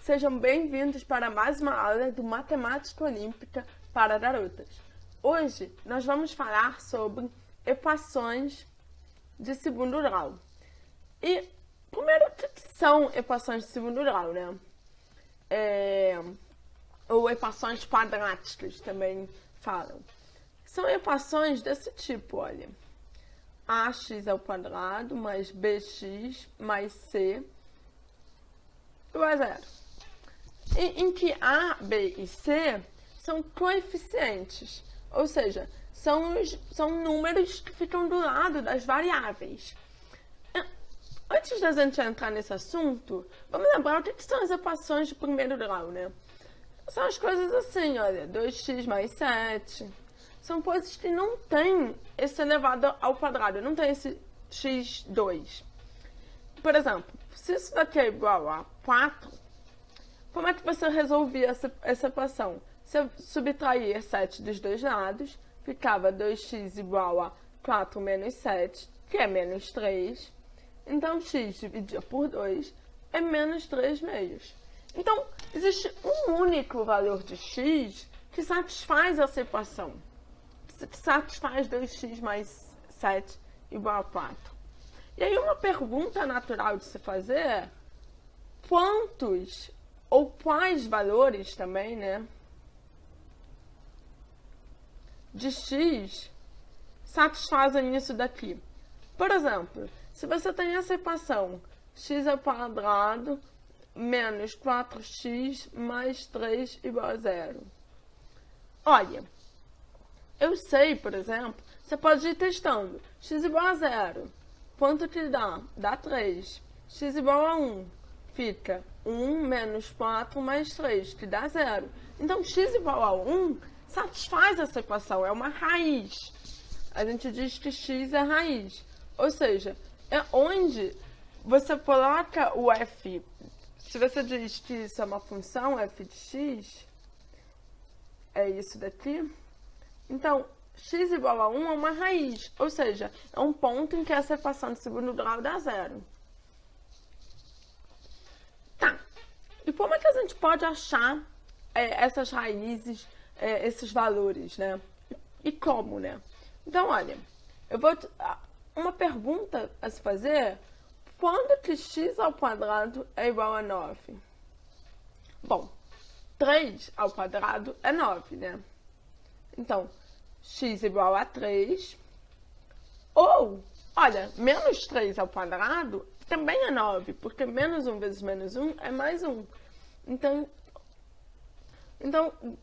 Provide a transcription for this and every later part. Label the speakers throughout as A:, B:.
A: Sejam bem-vindos para mais uma aula do Matemática Olímpica para Garotas. Hoje nós vamos falar sobre equações de segundo grau. E, primeiro, o que são equações de segundo grau, né? Ou equações quadráticas também falam. São equações desse tipo, olha. Ax ao quadrado mais bx mais c igual a zero. Em que A, B e C são coeficientes, ou seja, são números que ficam do lado das variáveis. Antes da gente entrar nesse assunto, vamos lembrar o que são as equações de primeiro grau, né? São as coisas assim, olha, 2x mais 7. São coisas que não tem esse elevado ao quadrado, não tem esse x2. Por exemplo, se isso daqui é igual a 4, como é que você resolvia essa equação? Se eu subtrair 7 dos dois lados, ficava 2x igual a 4 menos 7, que é menos 3. Então, x dividido por 2 é menos 3 meios. Então, existe um único valor de x que satisfaz essa equação. Que satisfaz 2x mais 7 igual a 4. E aí, uma pergunta natural de se fazer é: quantos ou quais valores também, né, de x satisfazem isso daqui? Por exemplo, se você tem essa equação, x ao quadrado menos 4x mais 3 igual a zero. Olha, eu sei, por exemplo, você pode ir testando. X igual a zero. Quanto que dá? Dá 3. X igual a 1. Fica 1 menos 4 mais 3, que dá 0. Então, x igual a 1 satisfaz essa equação, é uma raiz. A gente diz que x é raiz. Ou seja, é onde você coloca o f. Se você diz que isso é uma função, f de x, é isso daqui. Então, x igual a 1 é uma raiz, ou seja, é um ponto em que essa equação de segundo grau dá 0. Tá, e como é que a gente pode achar essas raízes, esses valores, né? E como, né? Então, olha, uma pergunta a se fazer: quando que x ao quadrado é igual a 9? Bom, 3 ao quadrado é 9, né? Então, x igual a 3, ou, olha, menos 3 ao quadrado também é 9, porque menos 1 vezes menos 1 é mais 1. Então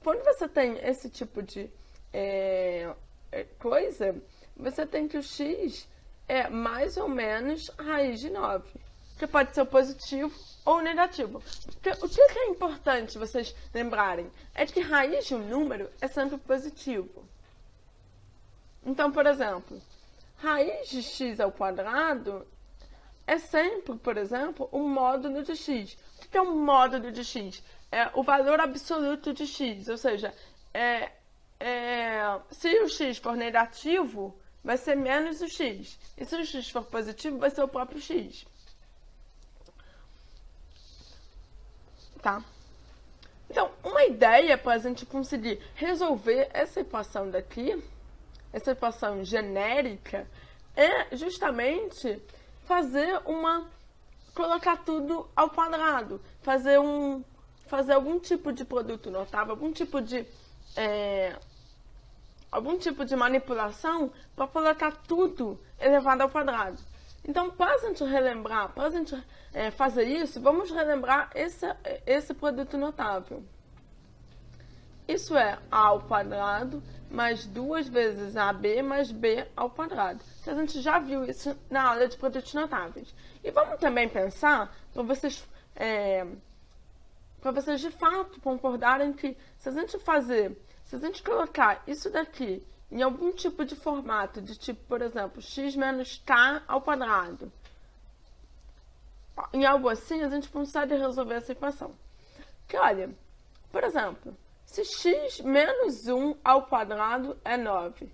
A: quando você tem esse tipo de coisa, você tem que o x é mais ou menos raiz de 9, que pode ser positivo ou negativo. Porque o que é importante vocês lembrarem é que raiz de um número é sempre positivo. Então, por exemplo, raiz de x ao quadrado é sempre, por exemplo, um módulo de x. O que é um módulo de x? É o valor absoluto de x, ou seja, se o x for negativo, vai ser menos o x. E se o x for positivo, vai ser o próprio x. Tá? Então, uma ideia para a gente conseguir resolver essa equação daqui, essa equação genérica, é justamente colocar tudo ao quadrado, fazer algum tipo de produto notável, algum tipo de manipulação para colocar tudo elevado ao quadrado. Então, para a gente relembrar, para a gente fazer isso, vamos relembrar esse produto notável. Isso é a ao quadrado mais 2 vezes AB mais B ao quadrado. A gente já viu isso na aula de produtos notáveis. E vamos também pensar, para vocês de fato concordarem que se a gente colocar isso daqui em algum tipo de formato, de tipo, por exemplo, x menos k ao quadrado, em algo assim, a gente consegue resolver essa equação. Que, olha, por exemplo, se x menos 1 ao quadrado é 9,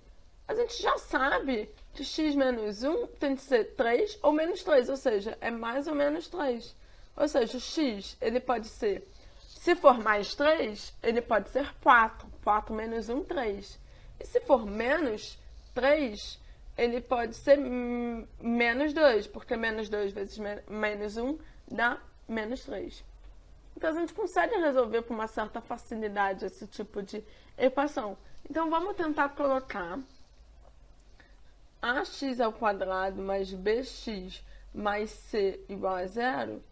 A: a gente já sabe que x menos 1 tem que ser 3 ou menos 3, ou seja, é mais ou menos 3. Ou seja, o x, ele pode ser, se for mais 3, ele pode ser 4. 4 menos 1, 3. E se for menos 3, ele pode ser menos 2, porque menos 2 vezes menos 1 dá menos 3. Então, a gente consegue resolver com uma certa facilidade esse tipo de equação. Então, vamos tentar colocar ax ao quadrado mais bx mais c igual a 0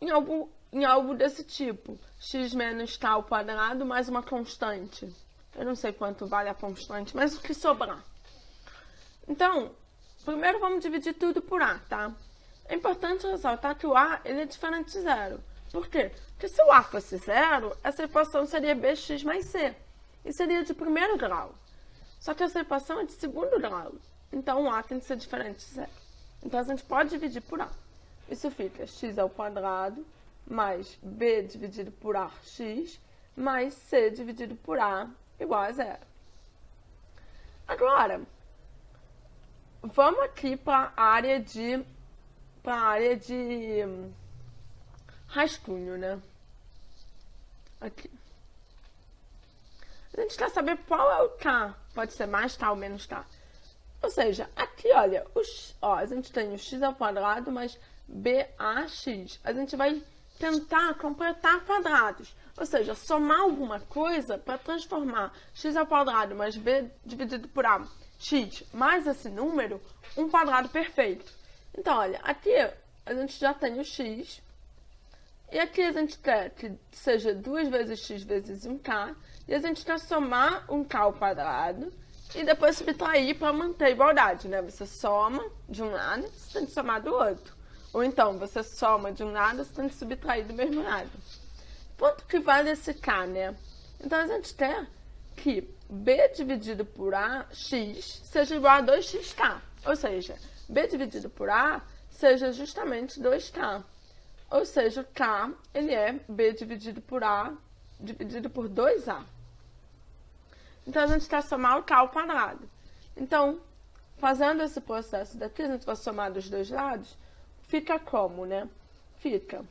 A: em algo desse tipo. X menos k ao quadrado mais uma constante. Eu não sei quanto vale a constante, mas o que sobrar. Então, primeiro vamos dividir tudo por a, tá? É importante ressaltar que o a ele é diferente de 0. Por quê? Porque se o a fosse 0, essa equação seria bx mais c. E seria de primeiro grau. Só que essa equação é de segundo grau. Então, o a tem que ser diferente de 0. Então, a gente pode dividir por a. Isso fica x ao quadrado mais b dividido por ax mais c dividido por a igual a 0. Agora, vamos aqui para a área de rascunho, né? Aqui. A gente quer saber qual é o k. Pode ser mais k ou menos k. Ou seja, aqui, olha, a gente tem o x ao quadrado mais bax. A gente vai tentar completar quadrados. Ou seja, somar alguma coisa para transformar x ao quadrado mais b dividido por a x mais esse número, um quadrado perfeito. Então, olha, aqui a gente já tem o x. E aqui a gente quer que seja 2 vezes x vezes 1k. E a gente quer somar 1k ao quadrado e depois subtrair para manter a igualdade, né? Você soma de um lado, você tem que somar do outro. Ou então, você soma de um lado, você tem que subtrair do mesmo lado. Quanto que vale esse k, né? Então, a gente quer que b dividido por ax seja igual a 2xk. Ou seja, b dividido por a seja justamente 2k. Ou seja, o k, ele é b dividido por a dividido por 2a. Então, a gente quer somar o k ao quadrado. Então, fazendo esse processo daqui, a gente vai somar dos dois lados. Fica como, né? Fica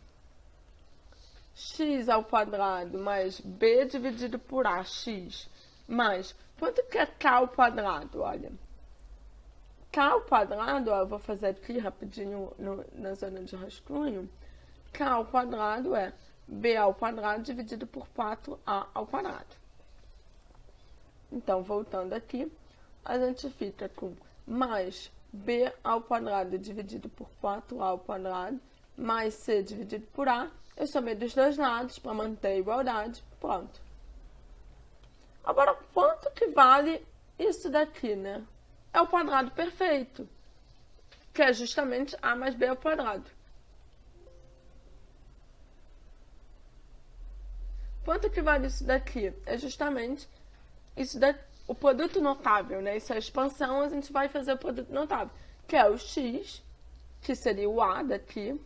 A: x ao quadrado mais b dividido por ax mais... Quanto que é k ao quadrado? Olha. K ao quadrado, ó, eu vou fazer aqui rapidinho na zona de rascunho. K ao quadrado é b ao quadrado dividido por 4a ao quadrado. Então, voltando aqui, a gente fica com mais b ao quadrado dividido por 4a ao quadrado, mais c dividido por a. Eu somei dos dois lados para manter a igualdade. Pronto. Agora, quanto que vale isso daqui, né? É o quadrado perfeito, que é justamente a mais b ao quadrado. Quanto que vale isso daqui? É justamente isso daqui, o produto notável, né? Isso é a expansão, a gente vai fazer o produto notável, que é o x, que seria o a daqui,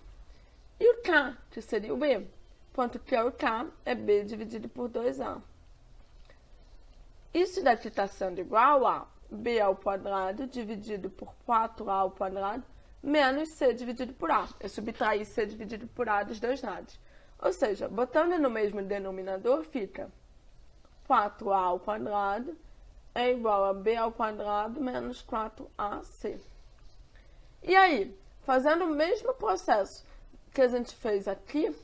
A: e o k, que seria o b. Quanto que é o k? É b dividido por 2a. Isso daqui está sendo igual a b ao quadrado dividido por 4a ao quadrado menos c dividido por a. Eu subtraí c dividido por a dos dois lados. Ou seja, botando no mesmo denominador, fica 4a ao quadrado é igual a b ao quadrado menos 4ac. E aí, fazendo o mesmo processo que a gente fez aqui,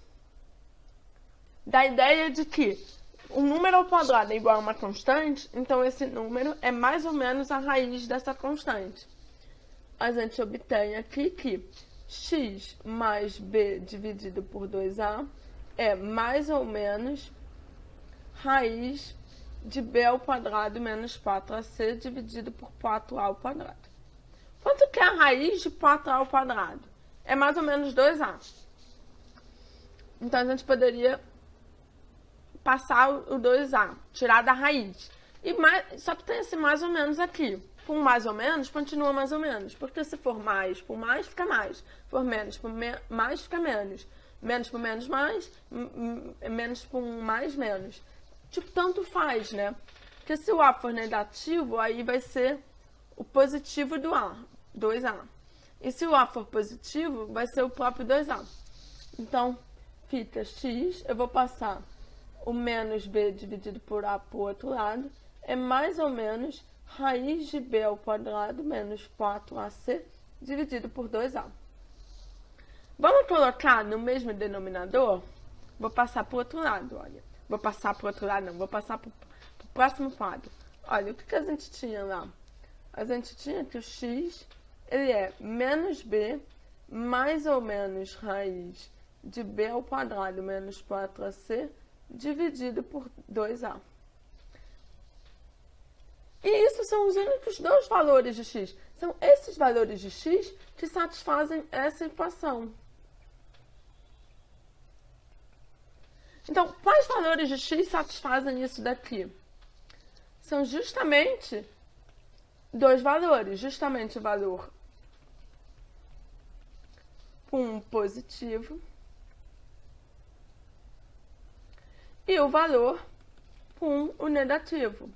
A: da ideia de que um número ao quadrado é igual a uma constante, então esse número é mais ou menos a raiz dessa constante. A gente obtém aqui que x mais b dividido por 2a é mais ou menos raiz de b ao quadrado menos 4ac dividido por 4a ao quadrado. Quanto que é a raiz de 4a ao quadrado? É mais ou menos 2a. Então, a gente poderia passar o 2a, tirar da raiz. Só que tem esse mais ou menos aqui. Com mais ou menos, continua mais ou menos. Porque se for mais por mais, fica mais. Se for menos por mais, fica menos. Menos por menos, mais. Menos por mais, menos. Tipo, tanto faz, né? Porque se o a for negativo, aí vai ser o positivo do a, 2a. E se o a for positivo, vai ser o próprio 2a. Então, fica x, eu vou passar o menos b dividido por a para o outro lado, é mais ou menos raiz de b ao quadrado menos 4ac dividido por 2a. Vamos colocar no mesmo denominador? Vou passar para o outro lado, olha. Vou passar para o outro lado, não. Vou passar para o próximo quadro. Olha, o que a gente tinha lá? A gente tinha que o x, ele é menos b mais ou menos raiz de b ao quadrado menos 4ac dividido por 2a. E isso são os únicos dois valores de x. São esses valores de x que satisfazem essa equação. Então, quais valores de x satisfazem isso daqui? São justamente dois valores. Justamente o valor 1 positivo e o valor 1 o negativo.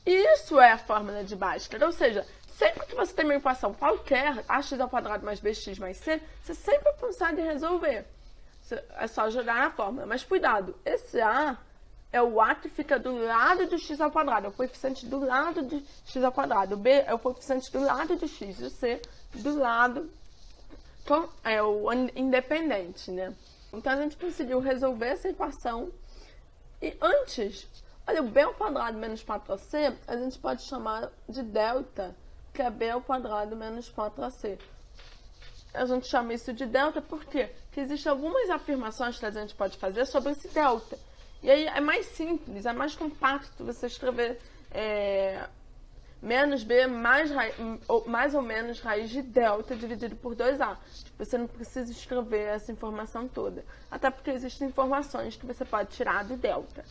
A: Isso é a fórmula de Bhaskara, ou seja, sempre que você tem uma equação qualquer, ax ao quadrado mais bx mais c, você sempre consegue resolver. É só jogar na fórmula. Mas cuidado, esse a é o a que fica do lado do x ao quadrado, é o coeficiente do lado de x ao quadrado. O b é o coeficiente do lado de x, e o c do lado, é o independente, né? Então a gente conseguiu resolver essa equação. E antes, olha, o b ao quadrado menos 4ac, a gente pode chamar de delta, que é b ao quadrado menos 4ac. A gente chama isso de delta porque existem algumas afirmações que a gente pode fazer sobre esse delta. E aí é mais simples, é mais compacto você escrever menos b mais ou menos raiz de delta dividido por 2a. Você não precisa escrever essa informação toda. Até porque existem informações que você pode tirar do delta.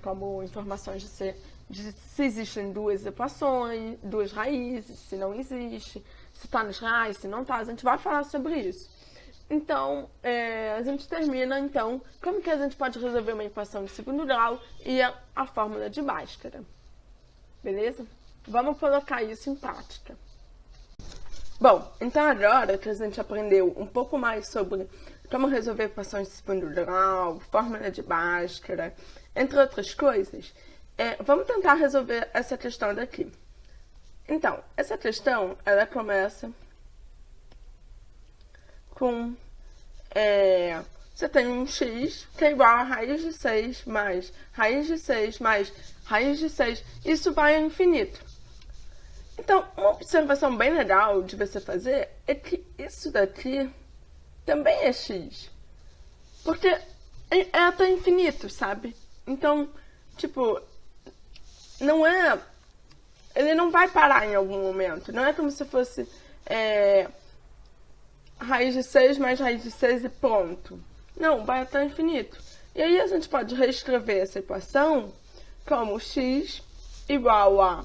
A: Como informações de se existem duas equações, duas raízes, se não existe, se está nos reais, se não está. A gente vai falar sobre isso. Então, a gente termina, então, como que a gente pode resolver uma equação de segundo grau e a fórmula de Bhaskara. Beleza? Vamos colocar isso em prática. Bom, então agora que a gente aprendeu um pouco mais sobre como resolver equações de segundo grau, fórmula de Bhaskara, entre outras coisas, vamos tentar resolver essa questão daqui. Então, essa questão, ela começa com, você tem um x que é igual a raiz de 6 mais raiz de 6 mais raiz de 6. Isso vai ao infinito. Então, uma observação bem legal de você fazer é que isso daqui também é x. Porque é até infinito, sabe? Então, tipo, ele não vai parar em algum momento. Não é como se fosse raiz de 6 mais raiz de 6 e pronto. Não, vai até infinito. E aí a gente pode reescrever essa equação como x igual a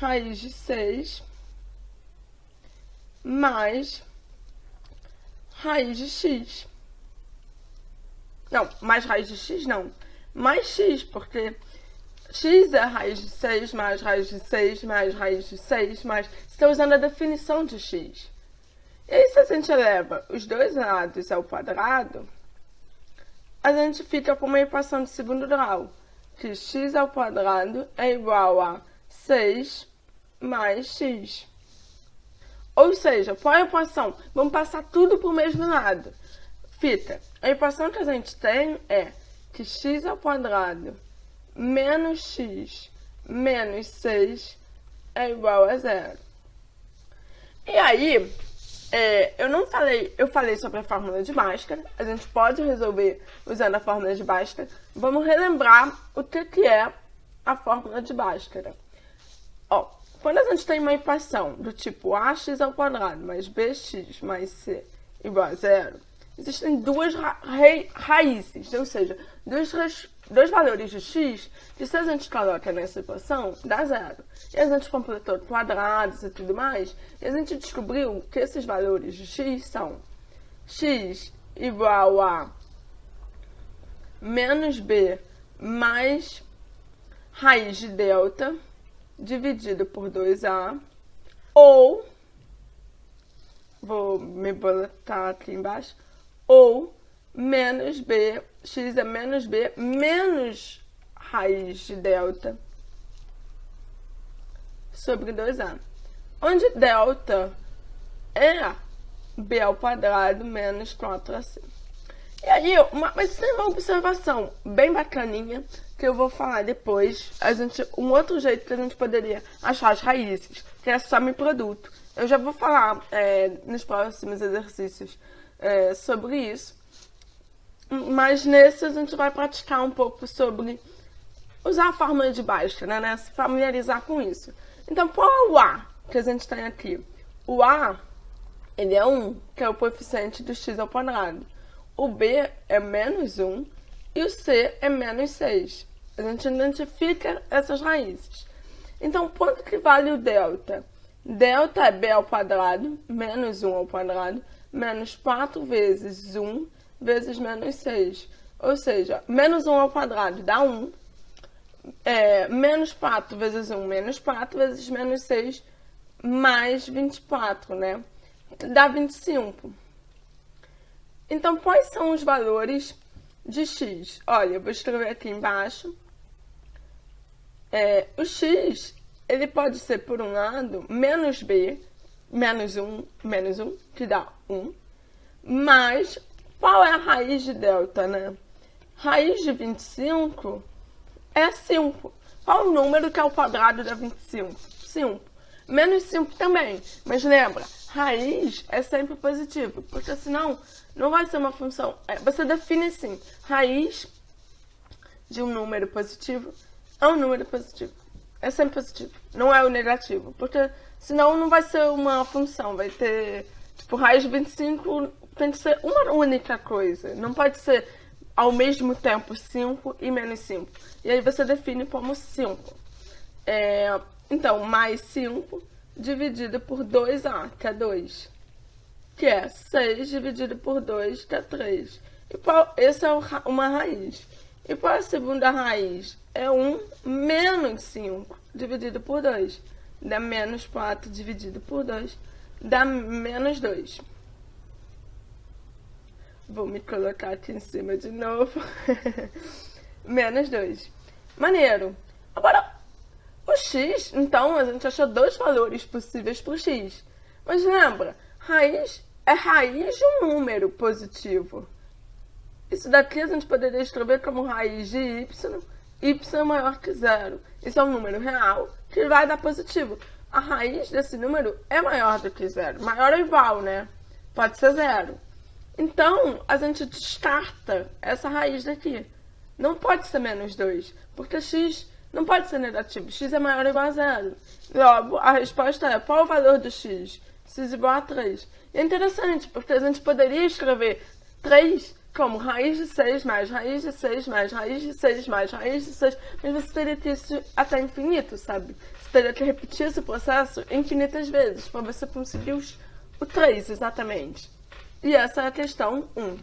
A: raiz de 6 mais raiz de x. Não, mais raiz de x não. Mais x, porque x é raiz de 6 mais raiz de 6 mais raiz de 6 mais... Você está usando a definição de x. E aí, se a gente eleva os dois lados ao quadrado, a gente fica com uma equação de segundo grau, que x ao quadrado é igual a 6 mais x. Ou seja, qual é a equação? Vamos passar tudo para o mesmo lado. Fica, a equação que a gente tem é que x ao quadrado menos x menos 6 é igual a 0. E aí, eu falei sobre a fórmula de Bhaskara. A gente pode resolver usando a fórmula de Bhaskara. Vamos relembrar o que é a fórmula de Bhaskara. Ó, quando a gente tem uma equação do tipo ax ao quadrado mais bx mais c igual a 0, existem duas raízes, ou seja, dois valores de x que, se a gente coloca nessa equação, dá 0. E a gente completou quadrados e tudo mais, e a gente descobriu que esses valores de x são x igual a menos b mais raiz de delta dividido por 2a ou, vou me botar aqui embaixo, ou menos b, x é menos b, menos raiz de delta sobre 2a. Onde delta é b ao quadrado menos 4ac. E aí, mas tem uma observação bem bacaninha que eu vou falar depois. Um outro jeito que a gente poderia achar as raízes, que é some produto. Eu já vou falar nos próximos exercícios sobre isso. Mas nesse a gente vai praticar um pouco sobre usar a fórmula de Bhaskara, né? Se familiarizar com isso. Então, qual é o A que a gente tem aqui? O A, ele é 1, que é o coeficiente do x ao quadrado. O B é menos 1 e o C é menos 6. A gente identifica essas raízes. Então, quanto que vale o delta? Delta é b ao quadrado, menos 1 ao quadrado, menos 4 vezes 1 vezes menos 6. Ou seja, menos 1 ao quadrado dá 1. Menos 4 vezes 1, menos 4 vezes menos 6, mais 24, né? Dá 25. Então, quais são os valores de x? Olha, eu vou escrever aqui embaixo. O x, ele pode ser, por um lado, menos b, menos 1, que dá 1. Mas, qual é a raiz de delta, né? Raiz de 25 é 5. Qual o número que é o quadrado da 25? 5. Menos 5 também. Mas lembra, raiz é sempre positivo, porque senão não vai ser uma função. Você define assim, raiz de um número positivo é um número positivo. É sempre positivo, não é o negativo, porque senão não vai ser uma função, vai ter, tipo, raiz de 25 tem que ser uma única coisa, não pode ser ao mesmo tempo 5 e menos 5. E aí você define como 5. Então, mais 5 dividido por 2a, que é 2. Que é 6 dividido por 2, que é 3. Essa é uma raiz. E qual é a segunda raiz? É 1 menos 5 dividido por 2. Dá menos 4 dividido por 2. Dá menos 2. Vou me colocar aqui em cima de novo. Menos 2. Maneiro. Agora, o x, então, a gente achou dois valores possíveis para o x. Mas lembra, raiz é raiz de um número positivo. Isso daqui a gente poderia escrever como raiz de y. Y é maior que 0. Isso é um número real que vai dar positivo. A raiz desse número é maior do que 0. Maior ou igual, né? Pode ser 0. Então, a gente descarta essa raiz daqui. Não pode ser menos 2, porque x não pode ser negativo. X é maior ou igual a 0. Logo, a resposta é, qual o valor do x? X igual a 3. E é interessante, porque a gente poderia escrever 3 como raiz de 6 mais raiz de 6 mais raiz de 6 mais raiz de 6, mas você teria que isso até infinito, sabe? Você teria que repetir esse processo infinitas vezes, para você conseguir o 3 exatamente. E essa é a questão 1.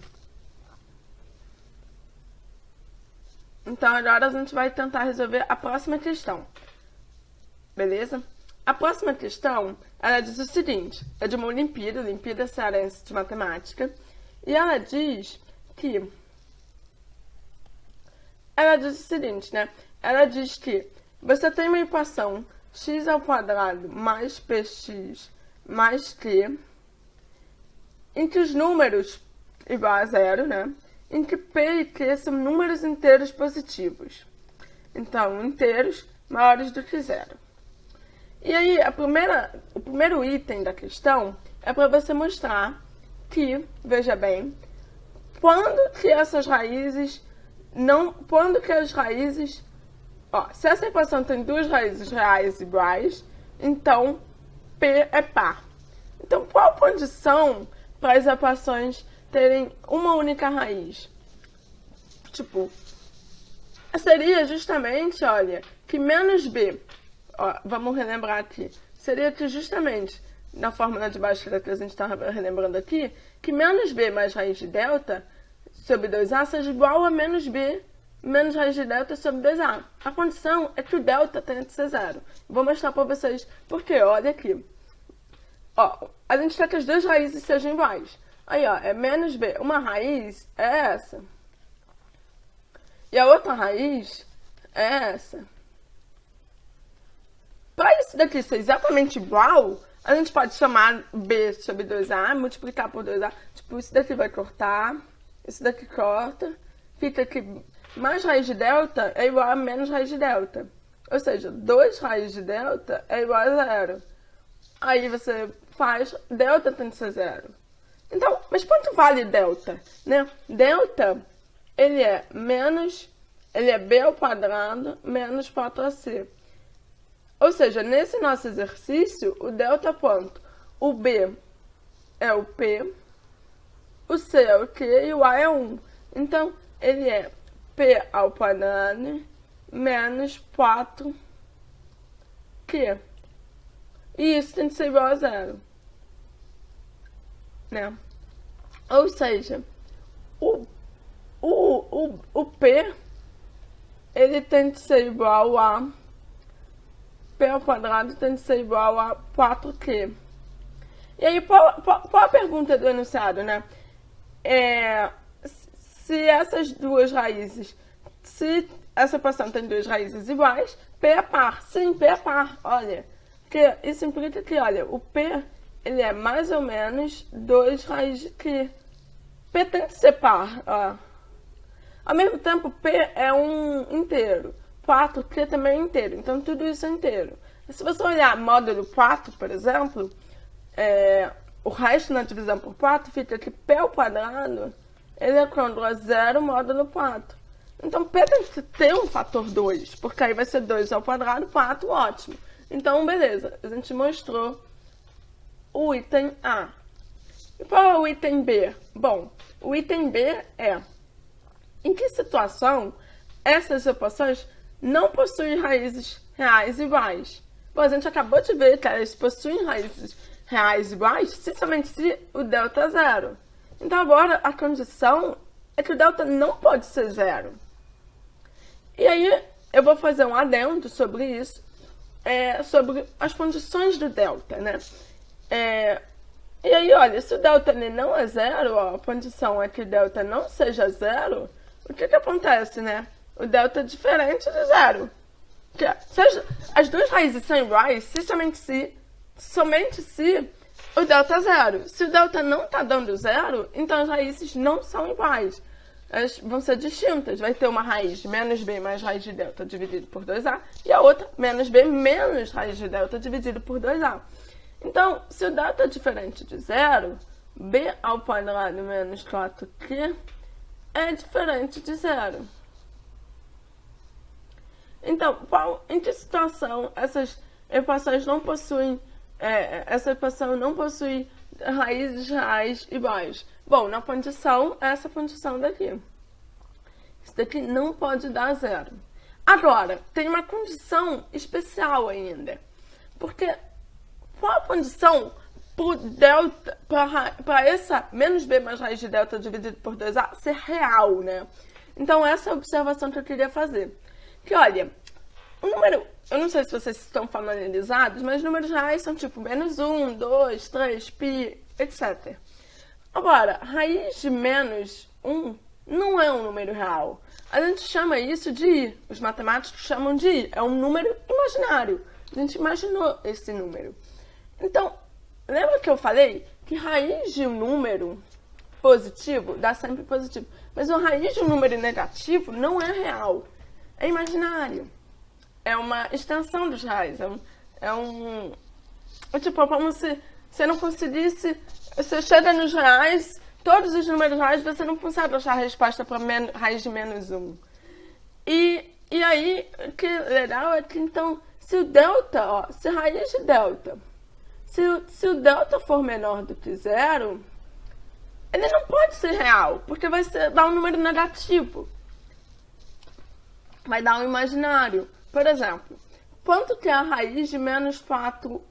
A: Então, agora a gente vai tentar resolver a próxima questão. Beleza? A próxima questão, ela diz o seguinte, é de uma Olimpíada Cearense de Matemática, e ela diz o seguinte, né? Ela diz que você tem uma equação x ao quadrado mais px mais q, em que os números igual a 0, né? Em que p e q são números inteiros positivos. Então, inteiros maiores do que 0. E aí, o primeiro item da questão é para você mostrar que, veja bem, se essa equação tem duas raízes reais iguais, então P é par. Então, qual a condição para as equações terem uma única raiz? Tipo, seria justamente, olha, que menos B, vamos relembrar aqui, seria que justamente, na fórmula de Bhaskara que a gente está relembrando aqui, que menos B mais raiz de delta sobre 2A seja igual a menos B menos raiz de delta sobre 2A. A condição é que o delta tenha que ser 0. Vou mostrar para vocês porque, olha aqui. Ó, a gente quer que as duas raízes sejam iguais. Aí, ó, é menos b. Uma raiz é essa. E a outra raiz é essa. Para isso daqui ser exatamente igual, a gente pode chamar b sobre 2a, multiplicar por 2a. Tipo, isso daqui vai cortar, isso daqui corta. Fica aqui, mais raiz de delta é igual a menos raiz de delta. Ou seja, 2 raiz de delta é igual a 0. Aí você faz, delta tem que ser 0. Então, mas quanto vale delta? Né? Delta, ele é b ao quadrado menos 4ac. Ou seja, nesse nosso exercício, o delta é quanto? O b é o p, o c é o q e o a é 1. Então, ele é p ao quadrado menos 4q. E isso tem que ser igual a 0. Né? Ou seja, o P, ele tem que ser igual a P ao quadrado tem que ser igual a 4Q. E aí, qual a pergunta do enunciado, né? Se essas duas raízes, se essa equação tem duas raízes iguais, P é par. Sim, P é par, olha. Porque isso implica que, olha, o P, ele é mais ou menos 2 raiz de Q. P tem que ser par, ó. Ao mesmo tempo, P é um inteiro. 4Q também é inteiro. Então, tudo isso é inteiro. Se você olhar módulo 4, por exemplo, o resto na divisão por 4 fica que P ao quadrado, ele é quando é 0 módulo 4. Então, P tem que ter um fator 2, porque aí vai ser 2 ao quadrado, 4, ótimo. Então, beleza, a gente mostrou o item A. E qual é o item B? Bom, o item B é em que situação essas equações não possuem raízes reais iguais. Bom, a gente acabou de ver que elas possuem raízes reais iguais somente se o delta é 0. Então, agora, a condição é que o delta não pode ser 0. E aí, eu vou fazer um adendo sobre isso, sobre as condições do delta, né? E aí, olha, se o delta não é 0, ó, a condição é que o delta não seja 0, o que acontece, né? O delta é diferente de 0. As duas raízes são iguais somente se o delta é 0. Se o delta não está dando 0, então as raízes não são iguais. Elas vão ser distintas. Vai ter uma raiz menos b mais raiz de delta dividido por 2a e a outra menos b menos raiz de delta dividido por 2a. Então, se o delta é diferente de 0, b ao quadrado menos 4q é diferente de 0. Então, em que situação essas equações não possuem, essa equação não possui raízes reais iguais? Bom, na condição, essa condição daqui. Isso daqui não pode dar 0. Agora, tem uma condição especial ainda. Porque qual a condição para essa menos b mais raiz de delta dividido por 2a ser real, né? Então, essa é a observação que eu queria fazer. Que, olha, o número, eu não sei se vocês estão familiarizados, mas números reais são tipo menos 1, 2, 3, π, etc. Agora, raiz de menos 1 não é um número real. A gente chama isso de i. Os matemáticos chamam de i. É um número imaginário. A gente imaginou esse número. Então, lembra que eu falei que raiz de um número positivo dá sempre positivo. Mas a raiz de um número negativo não é real. É imaginário. É uma extensão dos reais. Tipo, é como se você não conseguisse... Você chega nos reais, todos os números reais, você não consegue achar a resposta para raiz de menos 1. E aí, o que é legal é que, então, se o delta, ó, se raiz de delta, se o delta for menor do que 0, ele não pode ser real, porque vai dar um número negativo. Vai dar um imaginário. Por exemplo, quanto que é a raiz de menos 4?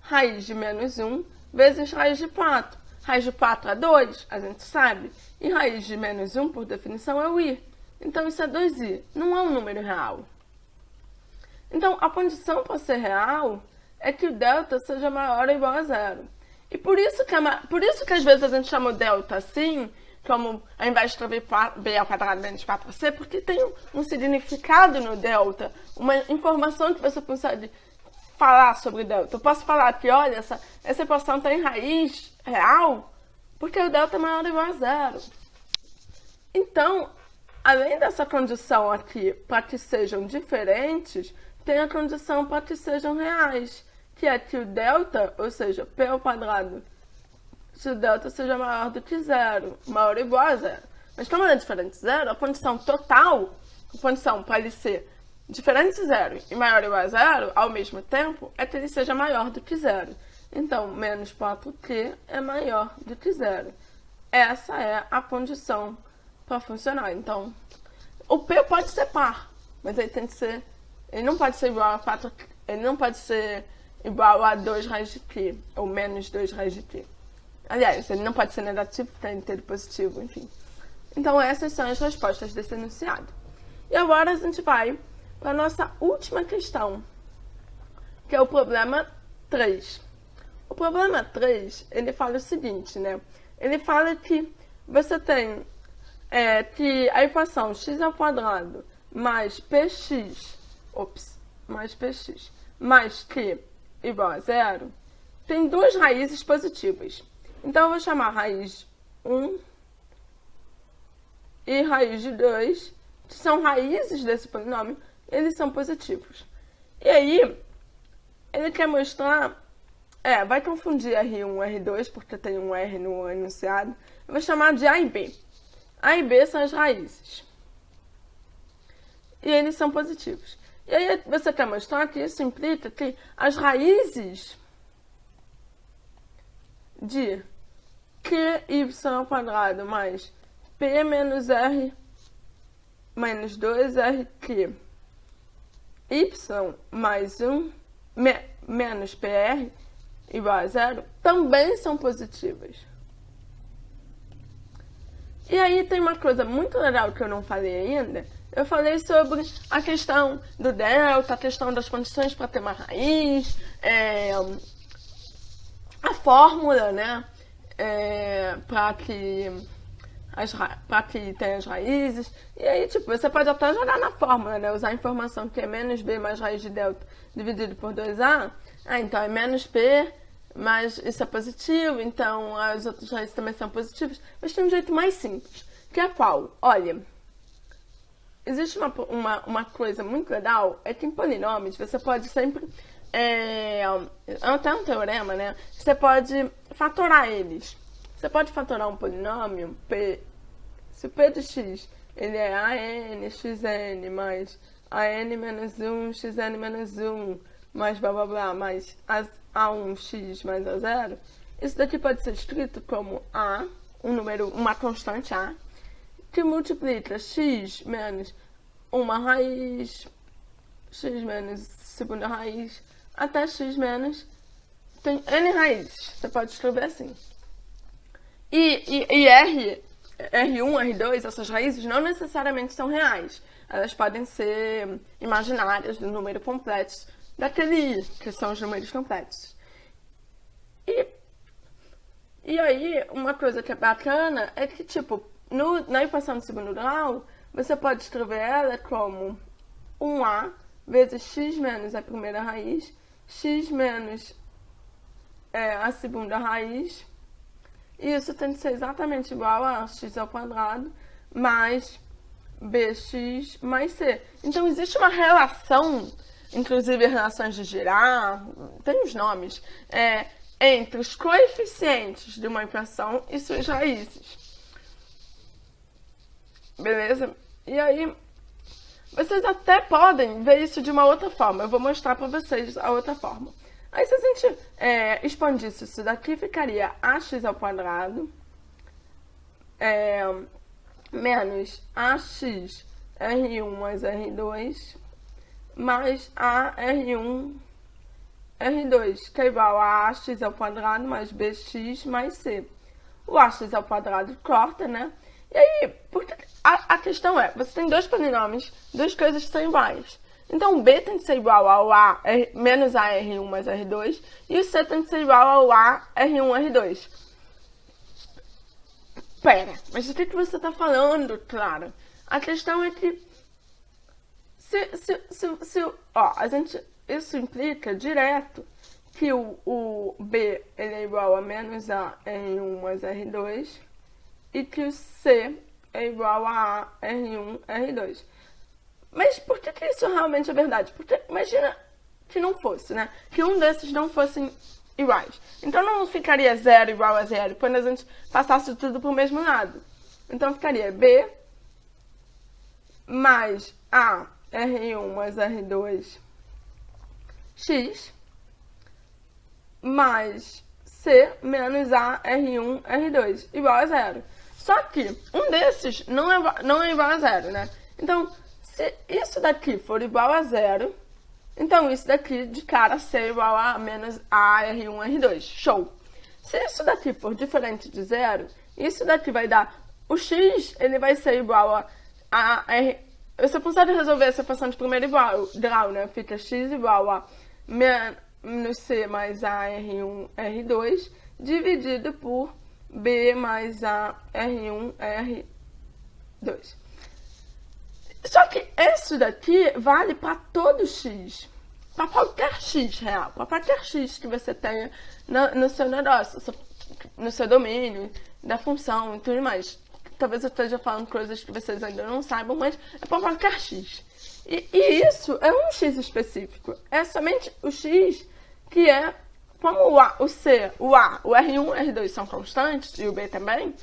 A: Raiz de menos 1 vezes raiz de 4. Raiz de 4 é 2, a gente sabe. E raiz de menos 1, por definição, é o i. Então, isso é 2i. Não é um número real. Então, a condição para ser real é que o delta seja maior ou igual a zero. E por isso que às vezes a gente chama o delta assim, como ao invés de escrever b ao quadrado menos 4c, porque tem um significado no delta, uma informação que você consegue falar sobre delta. Eu posso falar que, olha, essa equação tem raiz real, porque o delta é maior ou igual a zero. Então, além dessa condição aqui para que sejam diferentes, tem a condição para que sejam reais, que é que o delta, ou seja, p ao quadrado, se o delta seja maior do que zero, maior ou igual a zero. Mas como ele é diferente de zero, a condição total, a condição para ele ser diferente de zero e maior ou igual a zero, ao mesmo tempo, é que ele seja maior do que zero. Então, menos 4q é maior do que zero. Essa é a condição para funcionar. Então, o p pode ser par, mas ele tem que ser, ele não pode ser igual a 4, ele não pode ser igual a 2 raiz de q, ou menos 2 raiz de q. Aliás, ele não pode ser negativo, tem que ter positivo, enfim. Então, essas são as respostas desse enunciado. E agora a gente vai para a nossa última questão, que é o problema 3. O problema 3, ele fala o seguinte, né? Ele fala que você tem que a equação x ao quadrado mais px, mais q igual a zero, tem duas raízes positivas. Então, eu vou chamar raiz 1 e raiz de 2, que são raízes desse polinômio, eles são positivos. E aí, ele quer mostrar, vai confundir R1 e R2, porque tem um R no enunciado. Eu vou chamar de A e B. A e B são as raízes. E eles são positivos. E aí, você quer mostrar que isso implica que as raízes de QY ao quadrado mais P menos R menos 2RQ Y mais 1 menos PR igual a zero também são positivas. E aí tem uma coisa muito legal que eu não falei ainda. Eu falei sobre a questão do delta, a questão das condições para ter uma raiz, a fórmula, né? Para que tenha as raízes. E aí, tipo, você pode até jogar na fórmula, né? Usar a informação que é menos b mais raiz de delta dividido por 2a. Então é menos p, mas isso é positivo, então as outras raízes também são positivas. Mas tem um jeito mais simples, que é qual? Olha, existe uma coisa muito legal, é que em polinômios você pode sempre... até um teorema, né? Você pode fatorar eles. Você pode fatorar um polinômio, p, se o p de x ele é an xn mais an menos 1 xn menos 1 mais blá blá blá mais a1x mais a0, isso daqui pode ser escrito como a, uma constante a, que multiplica x menos uma raiz, x menos segunda raiz, até x menos, tem n raízes, você pode escrever assim. E R1, R2, essas raízes não necessariamente são reais. Elas podem ser imaginárias, do número completo, daquele I, que são os números completos. E aí, uma coisa que é bacana é que, tipo, na equação de segundo grau, você pode escrever ela como 1A vezes x menos a primeira raiz, x menos a segunda raiz, e isso tem que ser exatamente igual a x ao quadrado mais bx mais c. Então, existe uma relação, inclusive relações de Girard, tem os nomes, entre os coeficientes de uma equação e suas raízes. Beleza? E aí, vocês até podem ver isso de uma outra forma. Eu vou mostrar para vocês a outra forma. Aí, se a gente expandisse isso daqui, ficaria ax ao quadrado menos ax R1 mais R2 mais a R1 R2, que é igual a ax ao quadrado mais bx mais c. O ax ao quadrado corta, né? E aí, porque a questão é, você tem dois polinômios, duas coisas que são iguais. Então, o B tem que ser igual ao A menos A R1 mais R2, e o C tem que ser igual ao A R1 R2. Pera, mas o que você está falando, Clara? A questão é que isso implica direto que o B ele é igual a menos A R1 mais R2 e que o C é igual a A R1 R2. Mas por que isso realmente é verdade? Porque imagina que não fosse, né? Que um desses não fossem iguais. Então não ficaria 0 igual a 0 quando a gente passasse tudo para o mesmo lado. Então ficaria B mais A R1 mais R2 X mais C menos A R1 R2 igual a 0. Só que um desses não é igual a 0, né? Então, se isso daqui for igual a 0, então isso daqui de cara ser igual a menos A R1 R2. Show! Se isso daqui for diferente de 0, isso daqui vai dar... O X, ele vai ser igual a R... Você consegue resolver essa equação de primeiro grau, né? Fica X igual a menos C mais A R1 R2 dividido por B mais A R1 R2. Só que isso daqui vale para todo X. Para qualquer X real. Para qualquer X que você tenha no seu negócio, no seu domínio, da função e tudo mais. Talvez eu esteja falando coisas que vocês ainda não saibam, mas é para qualquer X. E isso é um X específico. É somente o X que é, como o A, o C, o A, o R1 e o R2 são constantes, e o B também,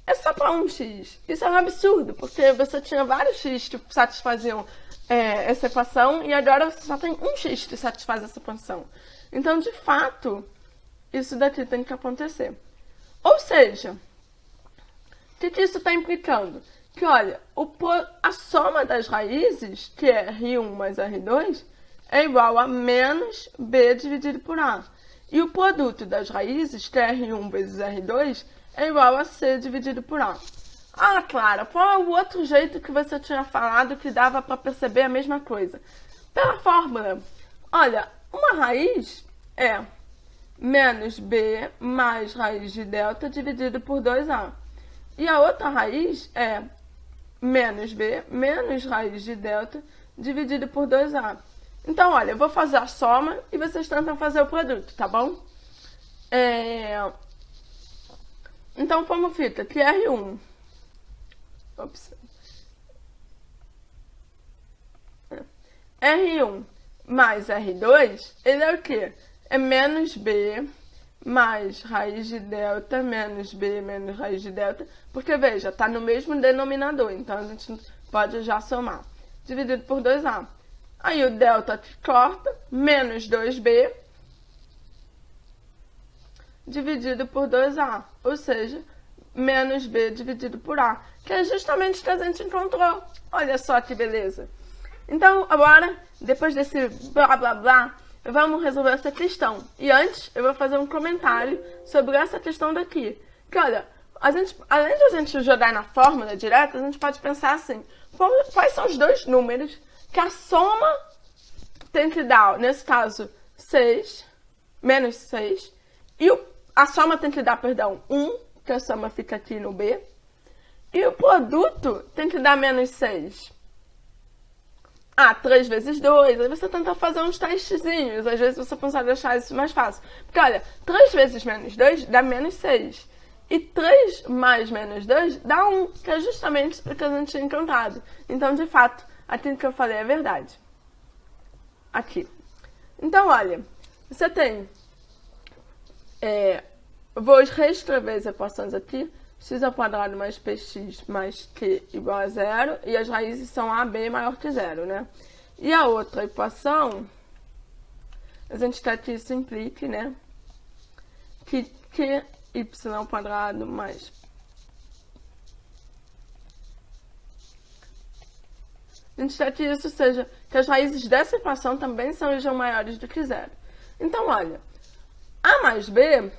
A: é só para um X. Isso é um absurdo, porque você tinha vários X que satisfaziam essa equação, e agora você só tem um X que satisfaz essa equação. Então, de fato, isso daqui tem que acontecer. Ou seja, o que isso está implicando? Que, olha, a soma das raízes, que é R1 mais R2, é igual a menos B dividido por A. E o produto das raízes, que é R1 vezes R2, é igual a C dividido por A. Ah, Clara, qual é o outro jeito que você tinha falado que dava para perceber a mesma coisa? Pela fórmula. Olha, uma raiz é menos B mais raiz de delta dividido por 2A. E a outra raiz é menos B menos raiz de delta dividido por 2A. Então, olha, eu vou fazer a soma e vocês tentam fazer o produto, tá bom? Então, como fica? Que R1... Ops. R1 mais R2, ele é o quê? É menos B mais raiz de delta menos B menos raiz de delta, porque, veja, tá no mesmo denominador, então a gente pode já somar. Dividido por 2A. Aí o delta corta, menos 2B dividido por 2A, ou seja, menos B dividido por A, que é justamente o que a gente encontrou. Olha só que beleza. Então, agora, depois desse blá blá blá, vamos resolver essa questão. E antes, eu vou fazer um comentário sobre essa questão daqui. Que, olha, além de a gente jogar na fórmula direta, a gente pode pensar assim, quais são os dois números que a soma tem que dar, nesse caso, 6, menos 6, e a soma tem que dar, perdão, 1, que a soma fica aqui no B, e o produto tem que dar menos 6. 3 vezes 2, aí você tenta fazer uns testezinhos, às vezes você consegue achar isso mais fácil. Porque, olha, 3 vezes menos 2 dá menos 6. E 3 mais menos 2 dá 1, que é justamente o que a gente tinha encontrado. Então, de fato, aquilo que eu falei é verdade. Aqui. Então, olha, você tem... vou reescrever as equações aqui. X ao quadrado mais px mais q igual a 0. E as raízes são AB maior que 0, né? E a outra equação, a gente quer que isso implique, né? Que q y quadrado mais... A gente quer que isso seja... Que as raízes dessa equação também sejam maiores do que 0. Então, olha. A mais B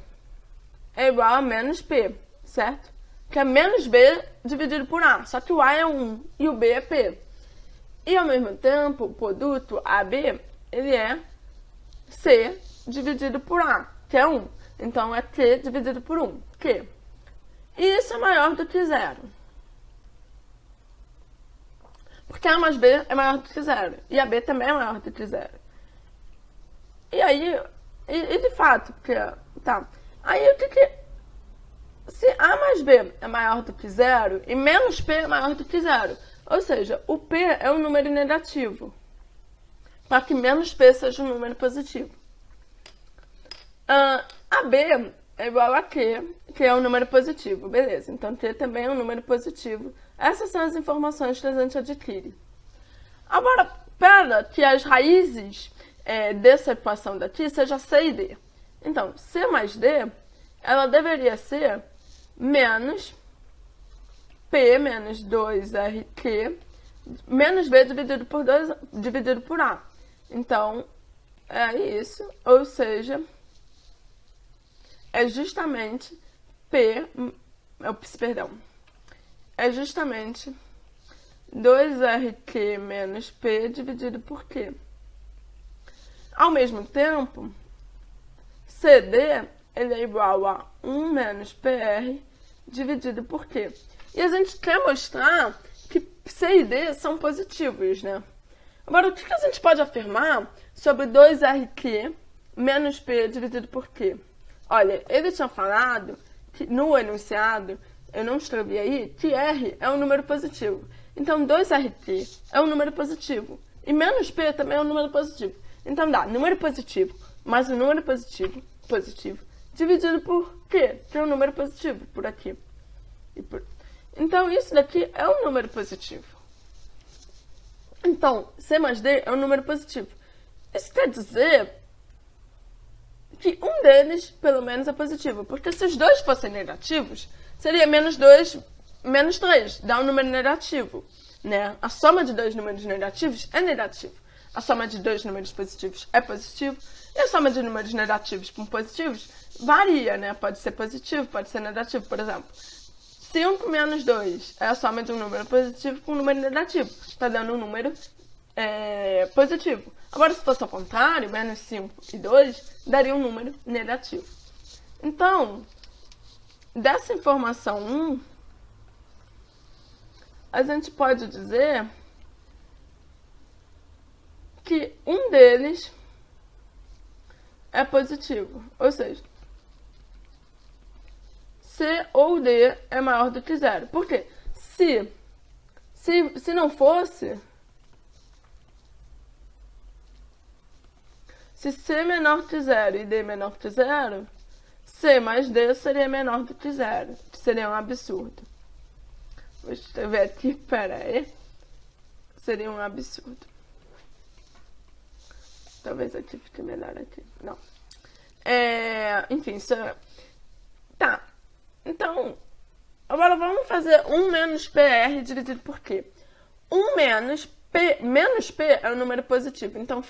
A: é igual a menos P, certo? Que é menos B dividido por A. Só que o A é 1 e o B é P. E ao mesmo tempo, o produto AB, ele é C dividido por A, que é 1. Então é Q dividido por 1, Q. E isso é maior do que zero. Porque A mais B é maior do que zero. E AB também é maior do que zero. E aí, de fato, porque, tá. Aí o que se A mais B é maior do que zero e menos P é maior do que zero, ou seja, o P é um número negativo, para que menos P seja um número positivo. AB é igual a Q, que é um número positivo, beleza. Então Q também é um número positivo. Essas são as informações que a gente adquire. Agora, para que as raízes dessa equação daqui seja C e D. Então, C mais D, ela deveria ser menos P menos 2RQ menos B dividido por 2 dividido por A. Então, é isso. Ou seja, é justamente é justamente 2RQ menos P dividido por Q. Ao mesmo tempo, CD ele é igual a 1 menos PR dividido por Q. E a gente quer mostrar que C e D são positivos, né? Agora, o que a gente pode afirmar sobre 2RQ menos P dividido por Q? Olha, ele tinha falado que no enunciado, eu não escrevi aí, que R é um número positivo. Então, 2RQ é um número positivo. E menos P também é um número positivo. Então, dá número positivo mais um número positivo, dividido por Q, que é um número positivo, por aqui. Então, isso daqui é um número positivo. Então, C mais D é um número positivo. Isso quer dizer que um deles, pelo menos, é positivo. Porque se os dois fossem negativos, seria menos 2, menos 3, dá um número negativo, né? A soma de dois números negativos é negativo. A soma de dois números positivos é positivo. E a soma de números negativos com positivos varia, né? Pode ser positivo, pode ser negativo. Por exemplo, 5 menos 2 é a soma de um número positivo com um número negativo. Está dando um número positivo. Agora, se fosse ao contrário, menos 5 e 2, daria um número negativo. Então, dessa informação 1, a gente pode dizer que um deles é positivo. Ou seja, C ou D é maior do que zero. Por quê? Se não fosse, se C menor que zero e D menor que zero, C mais D seria menor do que zero, que seria um absurdo. Vou escrever aqui, peraí. Seria um absurdo. Talvez aqui fique melhor aqui. Não. Enfim, isso é... Tá. Então, agora vamos fazer 1 menos PR dividido por Q. 1 menos P é um número positivo. Então,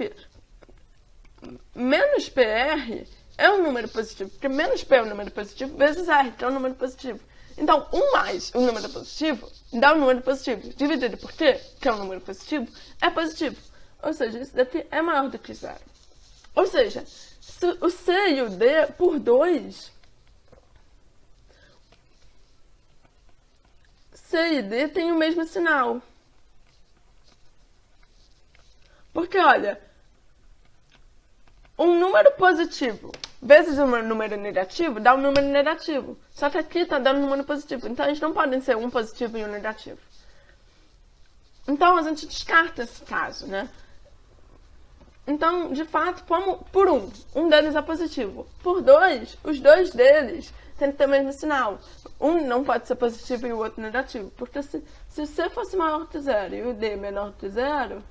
A: menos PR é um número positivo. Porque menos P é um número positivo vezes R, que é um número positivo. Então, 1 mais um número positivo dá um número positivo. Dividido por Q, que é um número positivo, é positivo. Ou seja, isso daqui é maior do que zero. Ou seja, se o C e o D por 2, C e D têm o mesmo sinal. Porque, olha, um número positivo vezes um número negativo dá um número negativo. Só que aqui está dando um número positivo. Então, eles não podem ser um positivo e um negativo. Então, a gente descarta esse caso, né? Então, de fato, por um deles é positivo. Por 2, os dois deles têm que ter o mesmo sinal. Um não pode ser positivo e o outro negativo. Porque se o C fosse maior que zero e o D menor que zero,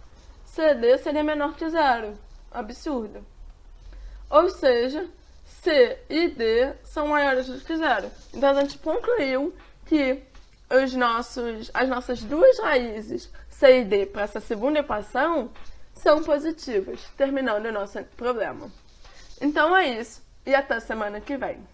A: CD seria menor que zero. Absurdo. Ou seja, C e D são maiores do que zero. Então, a gente concluiu que as nossas duas raízes, C e D, para essa segunda equação, são positivas, terminando o nosso problema. Então é isso, e até semana que vem.